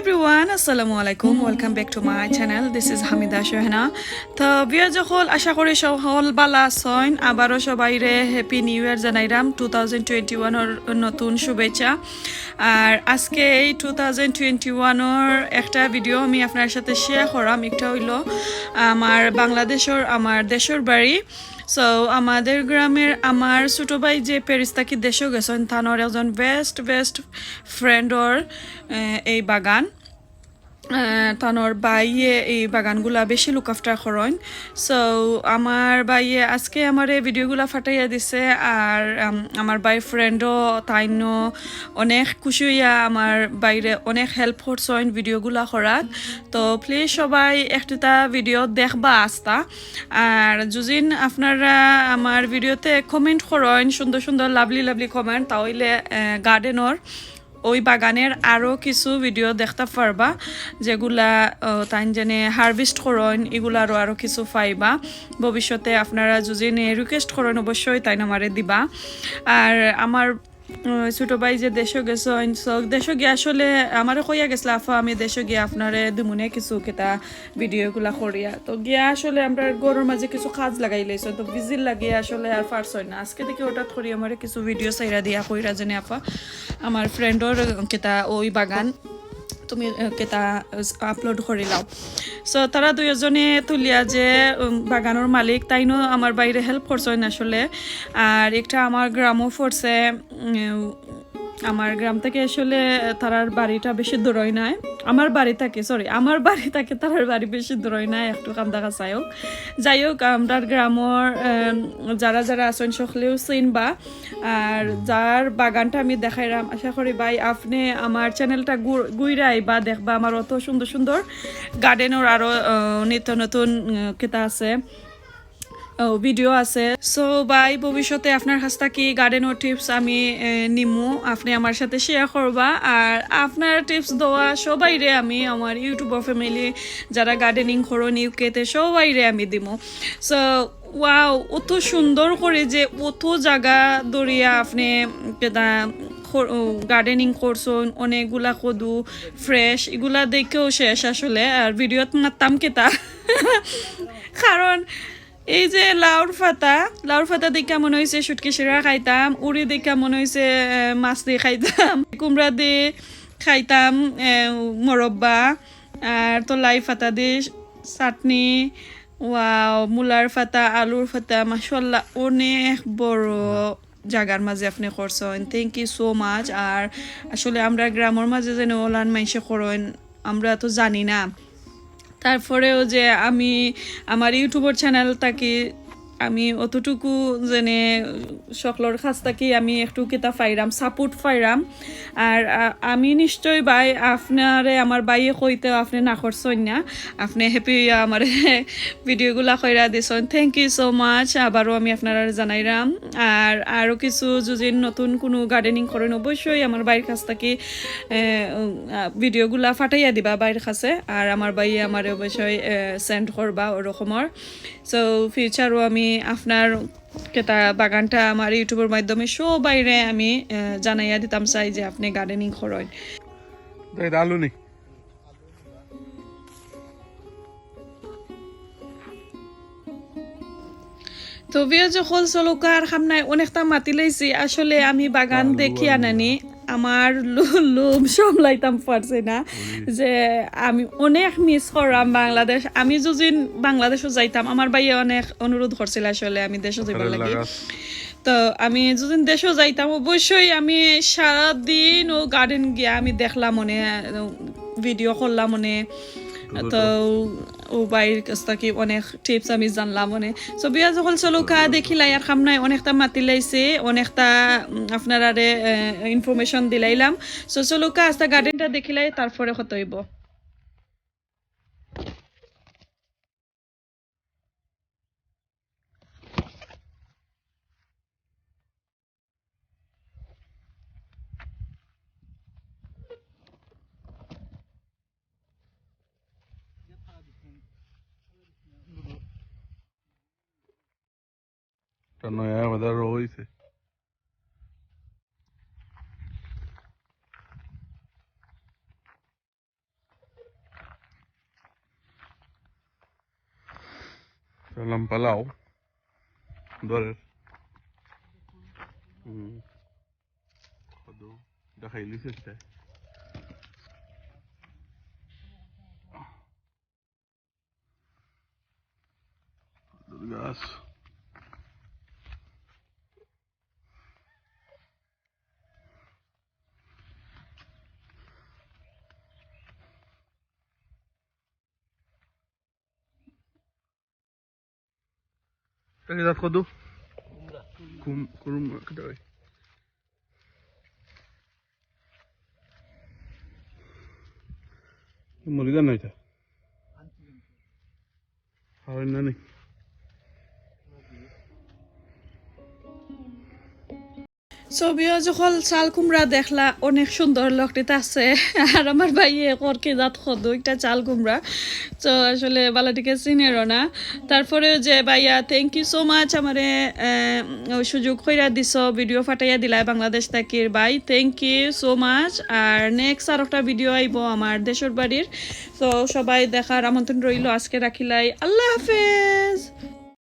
everyone, assalamu alaikum. Welcome back to my channel. This is Hamida Shohana. তো বিয়া যখন আশা করি সকল ভালো আছেন। আবারও সবাইরে হ্যাপি নিউ ইয়ার জানাইলাম 2021 এর নতুন শুভেচ্ছা। আর আজকে এই 2021 এর একটা ভিডিও আমি আপনার সাথে শেয়ার করাম। একটা হইলো আমার বাংলাদেশের আমার দেশের বাড়ি। সো আমাদের গ্রামের আমার ছোট ভাই যে প্যারিস থাকি দেশেও গেছেন তানোর একজন বেস্ট ফ্রেন্ডর এই বাগান তানোর বাইয়ে এই বাগানগুলা বেশি লুক আফটার করেন। সো আমার বাইয়ে আজকে আমার এই ভিডিওগুলা ফাটাইয়া দিছে আর আমার বাই ফ্রেন্ডও তাইনো অনেক খুশি হইয়া আমার বাইরে অনেক হেল্প করছেন ভিডিওগুলা করাত। তো প্লিজ সবাই একটা ভিডিও দেখবা আস্তা। আর যদিন আপনারা আমার ভিডিওতে কমেন্ট করেন সুন্দর লাভলি কমেন্ট তাহলে গার্ডেনর ওই বাগানের আরও কিছু ভিডিও দেখতে পারবা যেগুলা তাই জানে হারভেস্ট করেন এগুলারও আরও কিছু পাইবা। ভবিষ্যতে আপনারা যদি রিকোয়েস্ট করেন অবশ্যই তাই আমারে দিবা। আর আমার ছোট ভাই যে দেশে গেছেন দেশে গিয়ে আসলে আমারও কইয়া গেছিল আফা আমি দেশে গিয়ে আপনারে দুমুনে কিছু কেতা ভিডিওগুলা করিয়া তো গিয়া আসলে আমরা গরুর মাঝে কিছু কাজ লাগাই লাইছ তো বিজির লাগিয়ে আসলে আর ফার্স হয় না। আজকে দেখি হঠাৎ করি আমার কিছু ভিডিও চাইরা দিয়া কইরা জানি আফা আমার ফ্রেন্ডর কেতা ওই বাগান তুমি কেতা আপলোড করে লাও। সো তারা দুইজনে তুলিয়া যে বাগানের মালিক তাইনো আমার বাইরে হেল্প করছেন আসলে। আর একটা আমার গ্রামও পড়ছে আমার গ্রাম থেকে আসলে তারার বাড়িটা বেশি দূরই নাই আমার বাড়ি থাকে তারার বাড়ি বেশি দূরই নাই একটু কান্দা কাছাই হোক যাই হোক আমরা গ্রামের যারা আছেন সকলেও চিনবা। আর যার বাগানটা আমি দেখাইলাম আশা করি ভাই আপনি আমার চ্যানেলটা গুইরাই বা দেখবা আমার অত সুন্দর গার্ডেনের আরও নিত্য নতুন কেতা আছে ভিডিও আছে। সো ভাই ভবিষ্যতে আপনার কাছ থেকে গার্ডেনের টিপস আমি নিমু আপনি আমার সাথে শেয়ার করবা। আর আপনার টিপস দেওয়া সবাইরে আমি আমার ইউটিউব ফ্যামিলি যারা গার্ডেনিং করেন ইউকেতে সবাইরে আমি দিমু। সো ওয়াও অত সুন্দর করে যে অত জায়গা দরিয়া আপনি গার্ডেনিং করছেন অনেকগুলা কদু ফ্রেশ এগুলা দেখেও শেষ আসলে। আর ভিডিওত মারতাম কেতা কারণ এই যে লাউর ফাতা দেখা মনে হয়েছে শুটকি শিরা খাইতাম উড়ি দেখা মনে হয়েছে মাছ দিয়ে খাইতাম কুমড়া দিয়ে খাইতাম মরব্বা আর তো লাই ফাতা দিয়ে চাটনি ওয়াও মূলার ফাতা আলুর ফাতা মাশাআল্লাহ অনেক বড় জায়গার মাঝে আপনি করছেন থ্যাংক ইউ সো মাচ। আর আসলে আমরা গ্রামের মাঝে যেন ওলান মাইসে করেন আমরা তো জানি না। তারপরেও যে আমি আমার ইউটিউবের চ্যানেলটাকে আমি অতটুকু জেনে সকলের কাছ থেকে আমি একটু কিতা পাইরাম সাপোর্ট পাইরাম। আর আমি নিশ্চয় ভাই আপনারে আমার বাইয়ে কইতে আপনি না করছেন না আপনি হ্যাপি আমার ভিডিওগুলা কইরা দিছেন থ্যাংক ইউ সো মাচ আবারও আমি আপনারা জানাইলাম। আর আরও কিছু যদি নতুন কোনো গার্ডেনিং করেন অবশ্যই আমার বাইরের কাছ থেকে ভিডিওগুলা ফাটাইয়া দিবা বাইরের কাছে আর আমার বাইয়ে আমার অবশ্যই সেন্ড করবা ওরকমের। সো ফিউচারও আমি আপনার কেতা বাগানটা আমার ইউটিউবের মাধ্যমে সবাইরে আমি জানাইয়া দিতাম চাই যে আপনি গার্ডেনিং করেন। তো বিয়ে যখন চলুকার সামনায় অনেকটা মাতি লাইছি আসলে আমি বাগান দেখি আনানি আমার লোভ সামলাইতাম পারছি না যে আমি অনেক মিস করলাম বাংলাদেশ। আমি যদি বাংলাদেশও যাইতাম আমার ভাইয়া অনেক অনুরোধ করছিল আসলে আমি দেশে যাইবার লাগে। তো আমি যদি দেশেও যাইতাম অবশ্যই আমি সারাদিন ও গার্ডেন গিয়া আমি দেখলাম মনে ভিডিও করলাম মনে তো ও বাইর কাছ থেকে অনেক টিপস আমি জানলাম মনে। সো বিয়া যখন চলুকা দেখিলাই আর খামনায় অনেকটা মাতি লাইছে অনেকটা আপনারা ইনফরমেশন দিলাইলাম। সো চলুকা আস্তা গার্ডেনটা দেখিলাই তারপরে কত হইব। নয়া বাজার হয়েছে Salam palau. Dolar. Kado. Dakhili siste. Gas. Tadi dat kado. Kurum kedai. Muridan naita. Hawen nani. ছবিও যখন চাল কুমড়া দেখলা অনেক সুন্দর লগটিতে আছে আর আমার ভাইয়ে করকে জাত খদ একটা চাল কুমড়া তো আসলে বালাটিকে চিনেরও না তারপরেও যে ভাইয়া থ্যাংক ইউ সো মাচ আমারে সুযোগ কইরা দিছ ভিডিও ফাটাইয়া দিলাই বাংলাদেশ তাকির ভাই থ্যাংক ইউ সো মাচ আর নেক্সট আর একটা ভিডিও আইব আমার দেশের বাড়ির তো সবাই দেখার আমন্ত্রণ রইল আজকে রাখিলাই আল্লাহ হাফেজ।